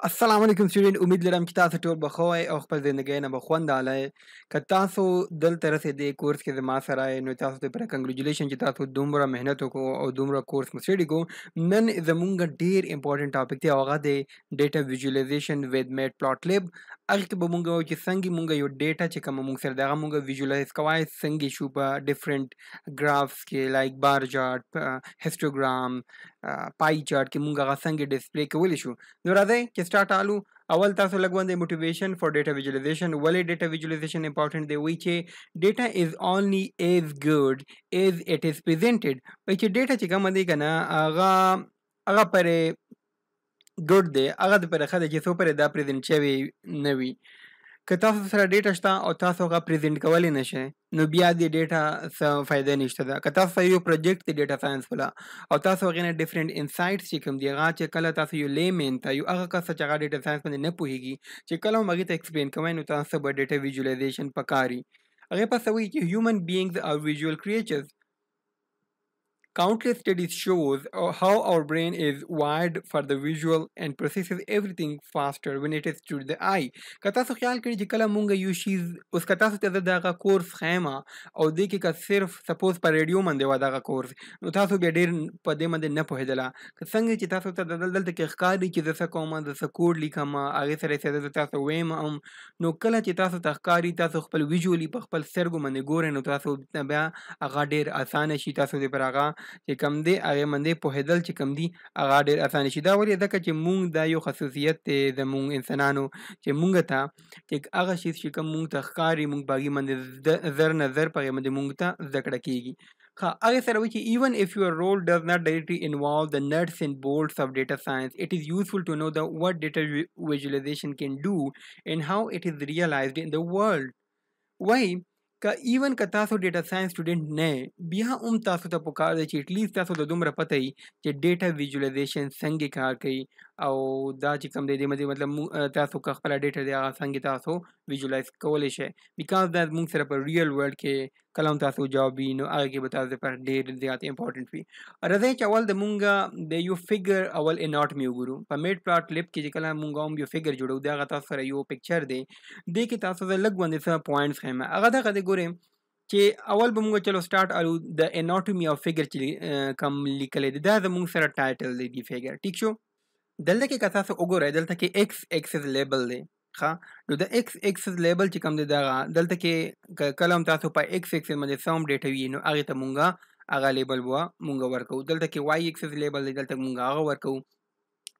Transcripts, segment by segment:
السلام علیکم سټوډنټ امید لرم چې تاسو ټول به ښه وئ او خپل زندګۍ نه به خوند اخلئ که تاسو دلته رسېدې کورس کې زما سره یې نو تاسو ته پره کنګریچولیشن چې تاسو دومره محنت وکړو او دومره کورس مو سټډي کوو نن زمونږ ډېر امپورټنټ ټاپک دی او هغه دی ډیټا ویژوالایزیشن ود میټپلاټلیب هغې کې به مونږ وایو چې څنګه مونږ یو ډیټا چې کومه مونږ سره د هغه مونږ ویژوالایز کوای څنګه شو په ډفرنټ ګرافس کې لایک بار چارټ هیسټوګرام پای چارټ کې مونږ هغه څنګه ډسپلی کولی شو نو راځئ چې سٹارټ آلو اول تاسو لګ باندې موټیویشن فار ډیټا ویژوالایزیشن ولې ډیټا ویژوالایزیشن امپورټنٹ دی وایي چې ډیټا از اونلی ایز ګډ ایز اٹ از پریزنټډ وایي چې ډیټا چې کومه دی کنه هغه پرې ګډ دی هغه د پرې ښه دی چې څو پرې دا پریزنټ شوی نه وي که تاسو سره ډیټا شته او تاسو هغه پریزنټ کولی نشئ نو بیا د ډیټا څه فایده نشته ده که تاسو سره یو پروجیکټ دی ډیټا ساینس والا او تاسو هغې نه ډفرنټ انسایټس چې کوم دي هغه چې کله تاسو یو لیمین ته یو هغه کس چې هغه ډیټا ساینس باندې نه پوهېږي چې کله هم هغې ته ایکسپلین کوئ نو تاسو به ډیټا ویژوالایزیشن پکار وي هغې پسې وایي چې هیومن بیینګز آر ویژوال کریچرز Countless studies shows how our brain is wired for the visual and processes everything faster when it is to the eye. که تاسو خیال کړئ چې کله مونږ یو شی اوس که تاسو ته زه دغه کورس ښیم او دې کې که صرف سپوز په ریډیو باندې وه دغه کورس نو تاسو بیا ډېر په دې باندې نه پوهېدله که څنګه چې تاسو ته دلته کې ښکاري چې زه څه کوم زه څه کوډ لیکم هغې سره یې زه تاسو ویم هم نو کله چې تاسو ته ښکاري تاسو خپل ویژولي په خپل سترګو باندې ګورئ نو تاسو بیا هغه ډېر اسانه شي تاسو دې پر هغه چې کم دی هغې باندې پوهېدل چې کم دي هغه ډېر اسانه شي دا ولې ځکه چې مونږ دا یو خصوصیت دی زمونږ انسانانو چې مونږ ته چې هغه شی چې کوم مونږ ته ښکاري مونږ په هغې باندې زر نه زر په هغې باندې مونږ ته زده کړه کېږي ښه هغې سره وایي چې even if your role does not directly involve the nuts and bolts of data science it is useful to know the what data visualization can do and how it is realized in the world وایي که ایون که تاسو ډیټا ساینس سټوډنټ نه بیا هم تاسو ته پکار دی چې اټلیست تاسو د دومره پته وي چې ډیټا ویژوالایزیشن څنګه کار کوي او دا چې کوم دی دې مطلب تاسو که خپله ډیټا دی هغه څنګه تاسو ویژوالایز کولی شئ بیکاز دا زموږ سره په ریل ورلډ کې کله هم تاسو جواب وي نو هغې کې به تاسو لپاره ډېر زیات امپورټنټ وي راځئ چې اول د مونږ د یو فګر اول اناټمي وګورو په میټ پلاټ لیب کې چې کله مونږ هم یو فګر جوړو د هغه تاسو سره یو پکچر دی دې کې تاسو ته لږ باندې څه پوینټس ښیم هغه دغه دی ګورئ چې اول به مونږ چلو سټارټ الو د اناټومي آف فګر چې کوم لیکلی دی دا زمونږ سره ټایټل دی د فګر ټیک شو دلته کې که تاسو وګورئ دلته کې ایکس ایکسس لیبل دی ښه نو د ایکس ایکسس لیبل چې کوم دی دغه دلته کې کله هم تاسو په ایکس ایکسس باندې څه هم ډیټا وي نو هغې ته مونږ هغه لیبل به مونږ ورکوو دلته کې وای ایکسس لیبل دی دلته مونږ هغه ورکوو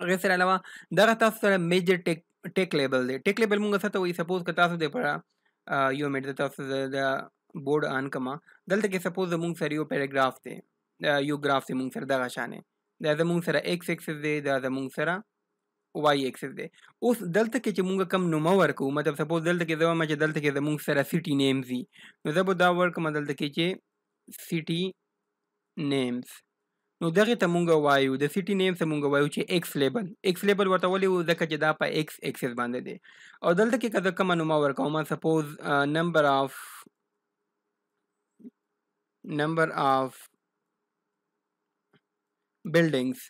هغې سره علاوه دغه تاسو سره میجر ټیک لیبل دی ټیک لیبل مونږ څه ته وایي سپوز که تاسو دپاره یو منټ د تاسو د بورډ آن کما دلته کې سپوز زمونږ سره یو پیراګراف دی یو ګراف دی مونږ سره دغه شانې دا زمونږ سره ایکس ایکسس دی دا زمونږ سره وای ایکسس دی اوس دلته کې چې مونږ کم نومه ورکوو مطلب سپوز دلته کې زه وایم چې دلته کې زمونږ سره سټي نیمز وي نو زه به دا ورکړم دلته کې چې سټي نیمز نو دغې ته مونږ وایو د سټي نیمز ته مونږ وایو چې ایکس لیبل ورته ولې وو ځکه چې دا په ایکس ایکسس باندې دی او دلته کې که زه کومه نومه ورکوم سپوز نمبر آف بلډینګز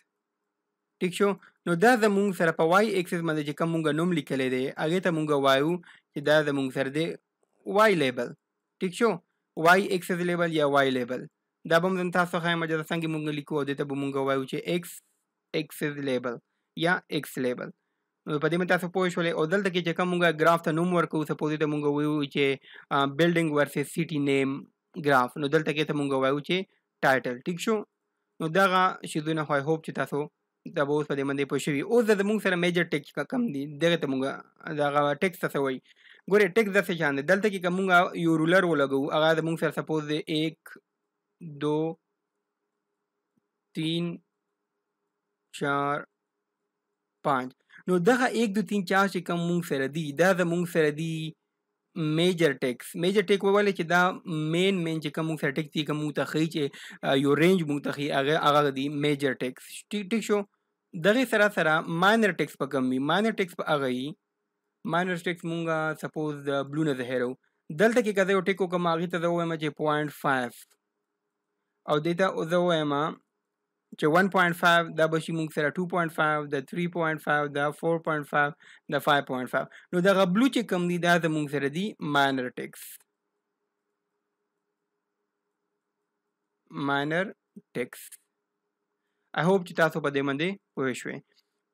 ټیک شو نو دا زمونږ سره په وای ایکسس باندې چې کوم مونږ نوم لیکلی دی هغې ته مونږ وایو چې دا زمونږ سره دی وای لیبل ټیک شو وای ایکسس لیبل یا وای لیبل دا به هم تاسو ښایم چې څنګه مونږ لیکو او دې ته به مونږ وایو چې ایکس ایکسس لیبل یا ایکس لیبل نو په دې باندې تاسو پوه شولې او دلته کې چې کوم مونږ ګراف ته نوم ورکوو سپوز ته مونږ وایو چې بلډینګ ورسز سټي نیم ګراف نو دلته کې ته مونږ وایو چې ټایټل ټیک شو نو دغه شیزونه خو آی هوپ چې تاسو دا به اوس په دې باندې پوه شوي اوس د زمونږ سره میجر ټیکس کم دي دغې ته مونږ دغه ټیکس ته څه وایي ګورې ټیکس داسې شان دی دلته کې که مونږ یو رولر ولګوو هغه زمونږ سره سپوز دی 1 2 3 4 5 نو دغه 1 2 3 4 چې کوم مونږ سره دي دا زمونږ سره دي میجر ټیکس وولې چې دا مین چې کوم مونږ سره ټیکس دي کوم مونږ ته ښیي چې یو رینج مونږ ته ښیي هغه دي میجر ټیکس ټیک شو دغې سره ماینر ټیکس په کوم وي ماینر ټیکس په هغه وي ماینر ټیکس مونږ سپوز د بلو نه زه هیرو دلته کې که زه یو ټیک وکړم هغې ته زه ووایم چې 0.5 او دې ته زه ووایم چې 1.5 دا به شي موږ سره 2.5 د 3.5 د 4.5 د 5.5. نو دغه بلو چې کوم دي دا زموږ سره دي ماینر ټیکس I hope چې تاسو په دې باندې پوه شئ.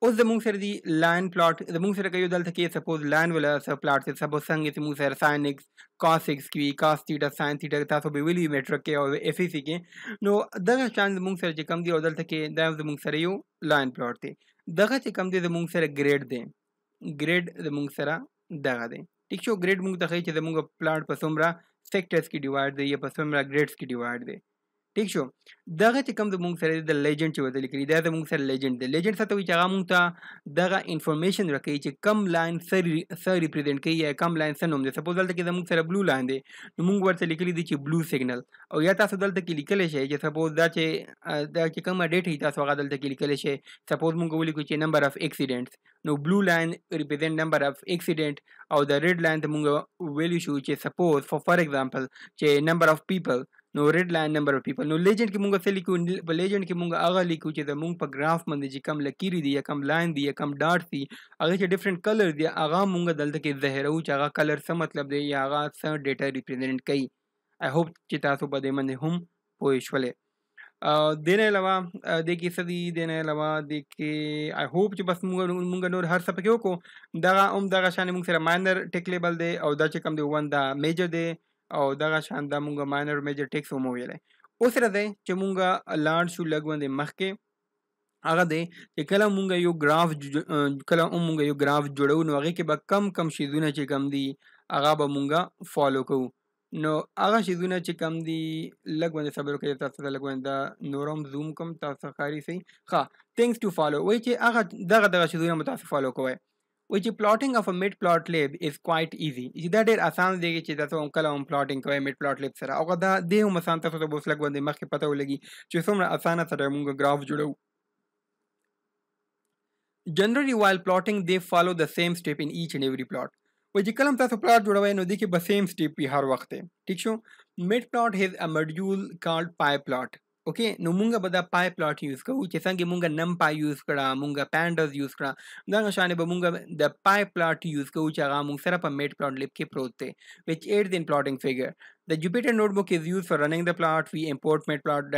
اوس زموږ سره دی لاین پلاټ زموږ سره کوي دلته کې سپوز لاین ولا سب پلاټ سپوز څنګه چې موږ سره sin x cos x کی cos theta sin theta تاسو به ویلي میټرک کې او اف سی کې نو دغه شان زموږ سره چې کم دی او دلته کې دا زموږ سره یو لاین پلاټ دی دغه چې کم دی زموږ سره ګریډ دی ګریډ زموږ سره دغه دی ٹھیک شو ګریډ موږ ته کوي چې زموږ پلاټ په څومره سیکټرز کې ډیوایډ دی یا په څومره ګریډز کې ډیوایډ دی ٹھیک شو دغه چې کوم زموږ سره د لیجند چې وته لیکلي دا زموږ سره لیجند دی لیجند څه ته وایي چې هغه موږ ته دغه انفارمیشن راکوي چې کم لاین څه ریپرزینټ کوي یا کم لاین څه نوم دی سپوز دلته کې زموږ سره بلو لاین دی نو موږ ورته لیکلي دي چې بلو سیګنل او یا تاسو دلته کې لیکلی شئ چې سپوز دا چې کومه ډیټ وي تاسو هغه دلته کې لیکلی شئ سپوز موږ ولیکو چې نمبر اف اکسیډنټس نو بلو لاین ریپرزینټ نمبر اف اکسیډنټ او د ریډ لاین ته موږ ویلی شو چې سپوز فار ایگزامپل چې نمبر اف پیپل نو ریډ لاین نمبر اف پیپل نو لیجند کې مونږ څه لیکو په لیجند کې مونږ هغه لیکو چې د مونږ په ګراف باندې چې کم لکیری دی یا کم لاین دی یا کم ډاټ دی هغه چې ډیفرنٹ کلر دی هغه مونږ دلته کې ظاهرو چې هغه کلر څه مطلب دی یا هغه څه ډیټا ریپرزینټ کوي آی هوپ چې تاسو په دې باندې هم پوه شولې دین علاوه د کې سدي دین علاوه د کې آی هوپ چې بس مونږ نور هر څه پکې وکړو دغه شان مونږ سره ماینر ټیک لیبل دی او دا چې کم دی ون دا میجر دی او دغه شان دا مونږ ماینر میجر ټیکس هم ویلې اوس راځي چې مونږ لاړ شو لږ باندې مخکې هغه دی چې کله مونږ یو ګراف جوړو نو هغه کې به کم شیزونه چې کم دي هغه به مونږ فالو کوو نو هغه شیزونه چې کم دي لږ باندې صبر وکړئ تاسو ته لږ باندې نورم زوم کوم تاسو ښکاري صحیح ښه things to follow وایي چې هغه دغه شیزونه متاسف فالو کوئ which plotting of a matplotlib is quite easy دا ډېر اسان دی چې تاسو کله هم plotting کوئ matplotlib سره او دا دی هم اسان تاسو ته اوس لږ باندې مخکې پته ولګي چې څومره اسانه سره موږ ګراف جوړو generally while plotting they follow the same step in each and every plot چې کله هم تاسو پلاټ جوړوئ نو دې کې به سیم سټیپ وي هر وخت ټیک شو matplot has a module called pyplot اوکې نو مونږ به دا پای پلاټ یوز کوو چې څنګه مونږ NumPy یوز کړه مونږ pandas یوز کړه دغه شانې به مونږ د پای پلاټ یوز کوو چې هغه مونږ سره په matplotlib کې پروت دی which aids in plotting figure the Jupyter notebook is used for running the plot we import matplot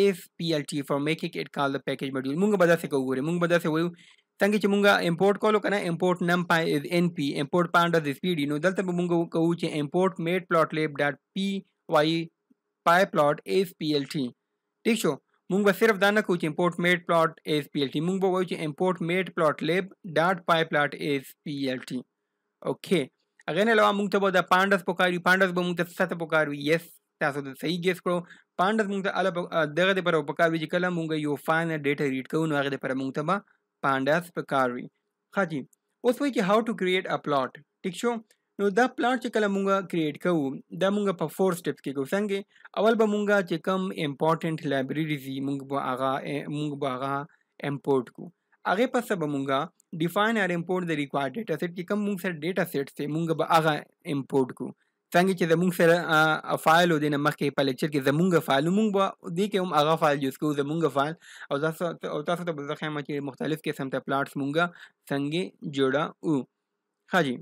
is plt for making it call the package module مونږ به داسې کوو مونږ به داسې وایو څنګه چې مونږ import کولو کنه import NumPy is np import pandas is pd نو دلته به مونږ کوو چې import matplotlib.py pyplot is plt ٹھیک شو مونږ به صرف دا نه کوو چې import matplot is plt مونږ به وایو چې import matplotlib.pyplot is plt اوکې هغه نه علاوه مونږ ته به د pandas پکاري pandas به مونږ ته څه پکاري یس تاسو ته صحیح ګیس کړو pandas مونږ ته دغه لپاره پکاري چې کله مونږ یو فاین ډیټا ریډ کوو نو هغه لپاره مونږ ته به pandas پکاري ښه جی اوس وایي چې how to create a plot ٹھیک شو نو دا پلاټ چې کله مونږ کریټ کوو دا مونږ په 4 سټیپس کې کوو څنګه اول به مونږ چې کم امپورټنٹ لایبرریز مونږ به هغه امپورټ کوو هغه پس به مونږ ډیفاین اور امپورټ د ریکوایرډ ډیټا سیټ کې کم مونږ سره ډیټا سیټ ته مونږ به هغه امپورټ کوو څنګه چې زمونږ سره فایل و دې نه مخکې په لیکچر کې زمونږ فایل مونږ به دې کې هم هغه فایل یوز کوو زمونږ فایل او تاسو ته به زه ښیم چې مختلف قسم ته پلاټس مونږ څنګه جوړو ښه جی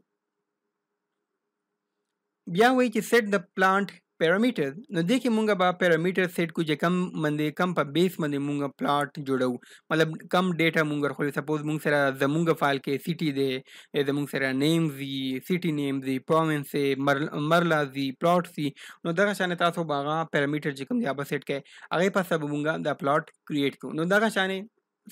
بیا وایي چې set the plant parameters نو دې کې مونږ به پیرامیټر سیټ کو چې کم په بیس باندې مونږ پلاټ جوړو مطلب کم ډیټا مونږ ورخو سپوز مونږ سره زمونږ فایل کې سیټي دی زمونږ سره نیم وی سیټي نیم دی پروینس مرلا دی پلاټ سی نو دغه شان تاسو باغه پیرامیټر چې کوم دی به سیټ کې هغه په سبب مونږ دا پلاټ کریټ کو نو دغه شان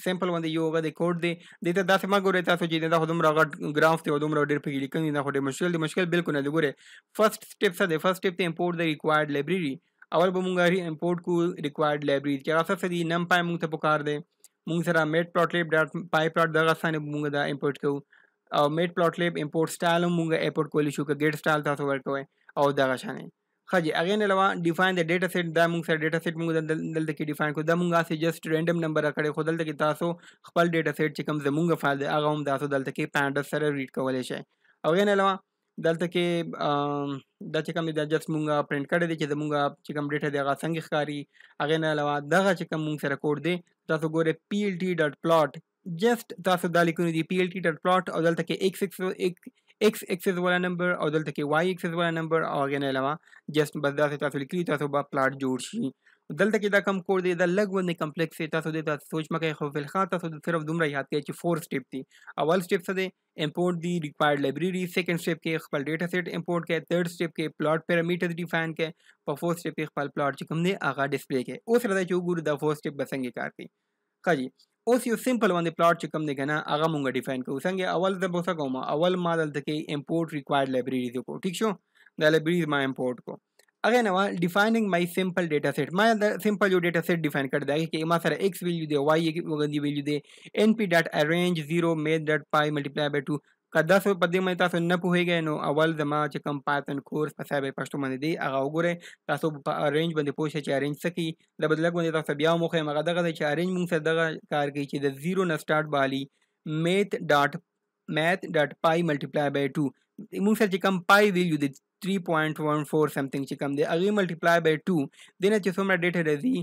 سیمپل باندې یو غو د کوډ دی دته داسې ما ګورې تاسو چې دا خودم راغټ ګراف ته خودم را ډېر په لیکل نه خو ډېر مشکل بالکل نه دی ګوره فرست سټیپ څه دی فرست سټیپ ته امپورټ د ریکوایرډ لایبرری اول به مونږ امپورټ کو ریکوایرډ لایبرری چې تاسو څه دی NumPy مونږ ته پکار دی مونږ سره matplotlib.pyplot دغه ثانه مونږ دا امپورټ کو او matplotlib import style مونږ امپورټ کولی شو که get style تاسو ورکوي او دغه شانه خجی اگه نه لوا ډیفاین د ډیټا سیټ دا مونږ سره ډیټا سیټ مونږ دلته کې ډیفاین کو دا مونږه سه جست رینډم نمبر راکړي خو دلته کې تاسو خپل ډیټا سیټ چې کوم زمونږه فایل دی هغه هم تاسو دلته کې pandas سره ریډ کولای شئ او نه لوا دلته کې دا چې کوم دا جست مونږه پرنٹ کړی دی چې زمونږه چې کوم ډیټا دی هغه څنګه ښکاري. هغې نه علاوه دغه چې کوم مونږ سره کوډ دی تاسو ګورئ plt.plot جست تاسو دا لیکونی دی plt.plot او دلته کې x اکسس والا نمبر او دلته کې y اکسس والا نمبر او هغې نه علاوه جست بس داسې تاسو لیکلي تاسو به پلاټ جوړ شي. دلته کې دا کم کوډ دی دا لږ باندې کمپلیکس دی تاسو دې ته سوچ مه کوئ خو فلحال تاسو صرف دومره یاد کړئ چې 4 سټیپ دي. اول سټیپ څه دی import the required library. second step کې خپل ډیټا سیټ import کړئ. third step کې plot parameters define کړئ. په fourth step کې خپل plot چې کوم دی هغه ډسپلی کړئ. اوس راځئ چې وګورو دا fourth step به څنګه کار کوي. ښه جی اوس یو سمپل باندې plot چې کوم دی که نه هغه مونږ ډیفاین کوو. څنګه اول زه به څه کوم اول ما دلته کې import required libraries وکړو. ټیک شو دا libraries ما import کو. هغې نه وه defining my simple data set. ما د simple یو data set define کړی دی. هغې کې ما سره x value دی y value دی np.arrange 0 math.py multiply by 2. که داسې په دې باندې تاسو نه پوهېږئ نو اول زما چې کوم پایتن کورس په سایبر پشتو باندې دی هغه وګورئ. تاسو په ارینج باندې پوه شئ چې ارینج څه کوي. دا به لږ باندې تاسو بیا هم وښیم. هغه دغه دی چې ارینج مونږ سره دغه کار کوي چې د 0 نه سټارټ به حالي math.py multiply by 2. مونږ سره چې کوم پای ویلیو دی 3.14 something چې کوم دی هغې multiply by 2 دې نه چې څومره ډیټا راځي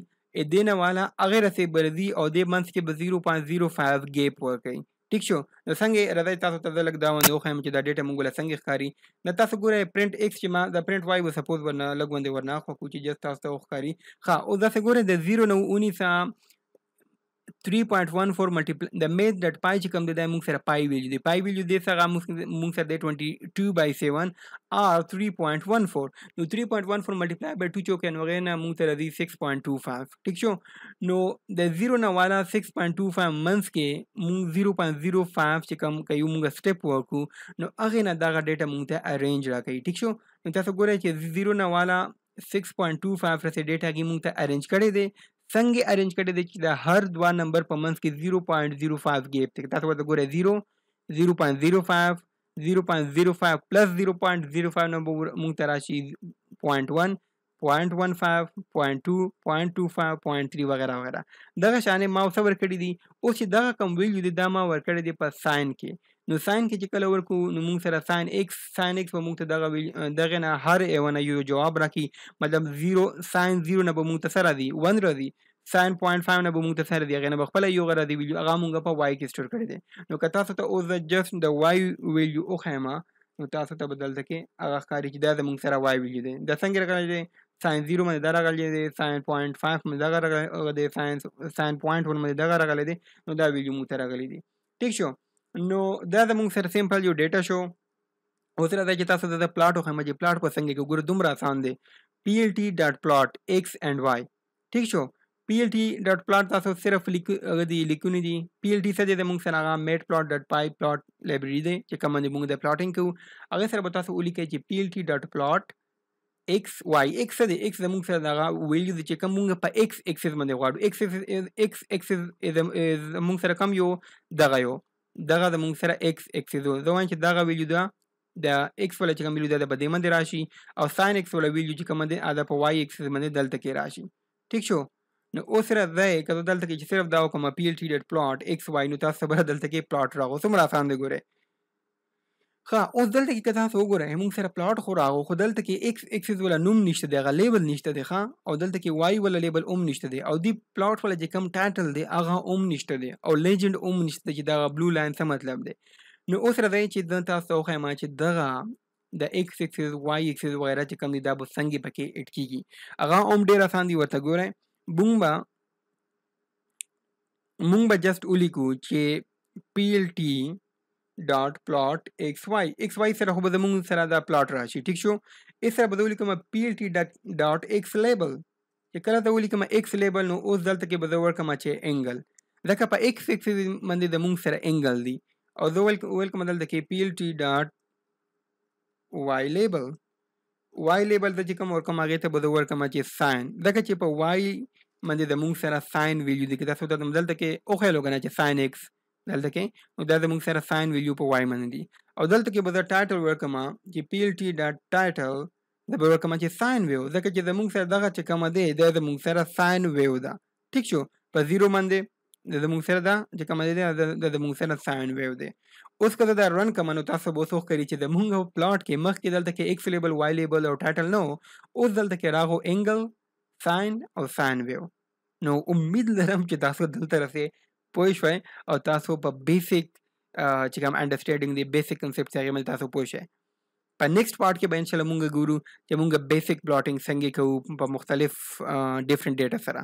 دې نه والا هغې رسې به راځي او دې منځ کې به 0.05 ګیپ ورکوي. ټیک شو نو څنګه راځئ تاسو ته زه لږ دا باندې وښیم چې دا ډیټا مونږ له څنګه ښکاري. نو تاسو ګورئ پرنټ ایکس چې ما د پرنټ وای به سپوز ورنه لږ باندې ورنه اخوا کړو چې جست تاسو ته وښکاري. ښه اوس داسې ګورئ د 0 نه ونیسه 3.14 multiply د math.py چې کوم دی دا مونږ سره پای ویلیو دی. پای ویلیو دی څنګه مونږ سره دی 22/7 or 3.14. نو 3.14 multiply by 2 چوکې نو هغې نه مونږ ته راځي 6.25. ټیک شو نو د 0 نه والا 6.25 منځ کې مونږ 0.05 چې کوم کوي مونږ سټیپ ورکړو نو هغې نه دغه ډیټا مونږ ته ارینج راکوي. ټیک شو نو تاسو ګورئ چې 0 نه والا 6.25 رسې ډیټا کې مونږ ته ارینج کړی دی. څنګه ارینج کړی دی چې د هر دوه نمبر په منځ کې 0.05 ګیپ دی. تاسو ورته ګورئ 0 0.05 0.05 پلس 0.05 نو مونږ ته راشي 0.1 0.15 0.2 0.25 0.3 وغیره وغیره. دغه شانې ما څه ورکړي دي. اوس چې دغه کوم ویلیو دی دا ما ورکړی دی په ساین کې. نو ساین کې چې کله ورکړو نو مونږ سره ساین ایکس به مونږ ته دغه نه هر یوه نه یو جواب راکړي. مطلب 0 ساین 0 نه به مونږ ته څه راځي 1 راځي. ساین 0.5 نه به مونږ ته څه راځي هغې نه به خپله یو راځي ویلیو هغه مونږ په وای کې سټور کړی دی. نو که تاسو ته اوس زه جست د وای ویلیو وښیم نو تاسو ته به دلته کې هغه ښکاري چې دا زمونږ سره وای ویلیو دی. دا څنګه راغلی دی ساین 0 باندې دا راغلی دی ساین 0.5 باندې دغه راغلی دی ساین 0.1 باندې دغه راغلی دی نو دا ویلیو مونږ ته راغلی دی. ټیک شو نو دا زمونږ سره سمپل یو ډیټا شو. اوس راځئ چې تاسو ته د پلاټ وښیم چې پلاټ په څنګه کې ګوره دومره آسان دی plt.plot x and y. ټیک شو plt.plot تاسو صرف لیکونی دي. plt څه دی زمونږ سره هغه matplotlib plot لایبرري دی چې کوم باندې مونږ د پلاټینګ کوو. هغې سره به تاسو ولیکئ چې plt.plot x y. x څه دی x زمونږ سره دغه ویلیو دی چې کوم مونږ په x اکسس باندې غواړو. x اکسس زمونږ سره کوم یو دغه زمونږ سره x اکسس و. زه وایم چې دغه ویلیو ده د x والا چې کوم ویلیو ده د به دې باندې راشي او ساین x والا ویلیو چې کوم دی هغه په y اکسس باندې دلته کې راشي. ټیک شو نو اوس راځئ که زه دلته کې چې صرف دا وکړم plt.plot x y نو تاسو به دلته کې پلاټ راغو. څومره آسان دی ګورئ. ښه اوس دلته کې که تاسو وګورئ مونږ سره پلاټ خو راغو خو دلته کې x اکسس والا نوم نشته دی هغه لیبل نشته دی ښه او دلته کې y والا لیبل هم نشته دی او دې پلاټ والا چې کوم ټایټل دی هغه هم نشته دی او لیجنډ هم نشته دی چې دغه بلو لاین څه مطلب دی. نو اوس راځئ چې زه تاسو ته وښیم چې دغه د x اکسس y اکسس وغیره چې کوم دی دا به څنګه پکې اډ کېږي هغه هم ډېر آسان دی. ورته ګورئ مونږ به جست ولیکو چې plt.plot xy سره خو به زمونږ سره دا پلاټ راشي. ټیک شو اس سره به زه ولیکم plt.x لیبل چې کله زه ولیکم x لیبل نو اوس دلته کې به زه ورکړم چې انګل ځکه په x اکسس باندې زمونږ سره انګل دی او زه ویلکم دلته کې plt.y لیبل ته چې کوم ورکړم هغې ته به زه ورکړم چې ساین ځکه چې په y باندې زمونږ سره ساین ویلیو دی که تاسو ته دلته کې وښیلو که نه چې ساین ایکس دلته کې نو دا زمونږ سره ساین ویلیو په وای باندې دي او دلته کې به زه ټایټل ورکړم چې plt.title زه به ورکړم چې ساین ویو ځکه چې زمونږ سره دغه چې کومه دی دا زمونږ سره ساین ویو ده. ټیک شو په 0 باندې زموږ سره دا چې کوم دی دا زموږ سره ساين ویو دی. اوس که زه دا رن کوم نو تاسو به اوس وښکاري چې زموږ پلاټ کې مخکې دلته کې ایکس لیبل وای لیبل او ټایټل نو اوس دلته کې راغو انګل ساين او ساين ویو. نو امید لرم چې تاسو دلته رسې پوه شوئ او تاسو په بیسیک چې کوم انډرسټینډینګ دی بیسیک کنسپټ هغې باندې تاسو پوه شئ. په نیکسټ پارټ کې به انشاءالله مونږ ګورو چې مونږ بیسیک پلاټینګ څنګه کوو په مختلف ډیفرنٹ ډیټا سره.